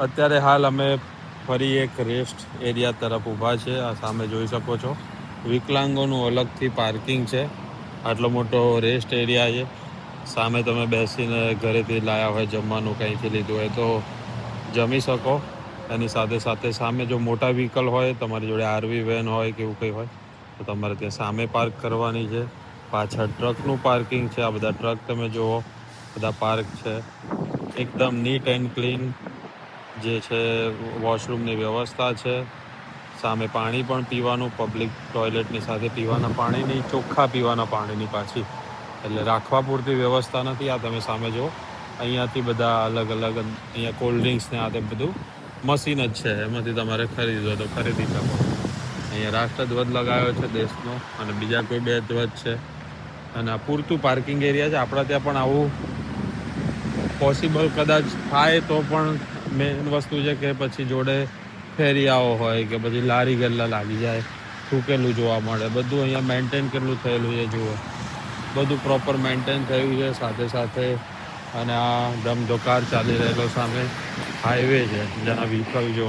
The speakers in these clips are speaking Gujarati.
અત્યારે હાલ અમે ફરી એક રેસ્ટ એરિયા તરફ ઊભા છે. આ સામે જોઈ શકો છો વિકલાંગોનું અલગથી પાર્કિંગ છે. આટલો મોટો રેસ્ટ એરિયા છે. સામે તમે બેસીને ઘરેથી લાયા હોય જમવાનું કંઈથી લીધું હોય તો જમી શકો. એની સાથે સાથે સામે જો મોટા વ્હીકલ હોય, તમારી જોડે આરવી વેન હોય કે એવું કંઈ હોય તો તમારે ત્યાં સામે પાર્ક કરવાની છે. પાછળ ટ્રકનું પાર્કિંગ છે. આ બધા ટ્રક તમે જુઓ, બધા પાર્ક છે. એકદમ નીટ એન્ડ ક્લીન જે છે વોશરૂમની વ્યવસ્થા છે. સામે પાણી પણ પીવાનું, પબ્લિક ટોયલેટની સાથે પીવાના પાણીની, ચોખ્ખા પીવાના પાણીની પાછી, એટલે રાખવા પૂરતી વ્યવસ્થા નથી. આ તમે સામે જુઓ, અહીંયાથી બધા અલગ અલગ અહીંયા કોલ્ડ ડ્રિંક્સ ને આ તે બધું મશીન જ છે, એમાંથી તમારે ખરીદવો તો ખરીદી શકો. અહીંયા રાષ્ટ્રધ્વજ લગાવ્યો છે દેશનો, અને બીજા કોઈ 2 ધ્વજ છે. અને આ પૂરતું પાર્કિંગ એરિયા છે. આપણા ત્યાં પણ આવું પોસિબલ કદાચ થાય તો પણ મેઇન વસ્તુ છે કે પછી જોડે ફેરિયાઓ હોય કે પછી લારી ગલ્લા લાગી જાય, થૂકેલું જોવા મળે. બધું અહીંયા મેન્ટેન કેટલું થયેલું છે જુઓ, બધું પ્રોપર મેન્ટેન થયું છે. સાથે સાથે અને આ ધમધોકાર ચાલી રહેલો સામે હાઈવે છે, જેના વ્હીકલ જો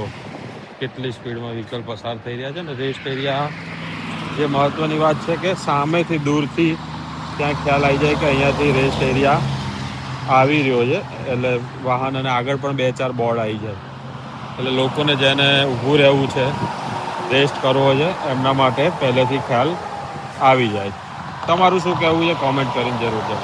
કેટલી સ્પીડમાં વ્હીકલ પસાર થઈ રહ્યા છે. ને રેસ્ટ એરિયા જે મહત્વની વાત છે કે સામેથી દૂરથી ત્યાં ખ્યાલ આવી જાય કે અહીંયાથી રેસ્ટ એરિયા આવી રહ્યો છે, એટલે વાહન અને આગળ પણ 2-4 બોર્ડ આવી જાય, એટલે લોકોને જેને ઊભું રહેવું છે, રેસ્ટ કરવો છે, એમના માટે પહેલેથી ખ્યાલ આવી જાય. તમારું શું કહેવું છે કોમેન્ટ કરીને જરૂર જણાવો.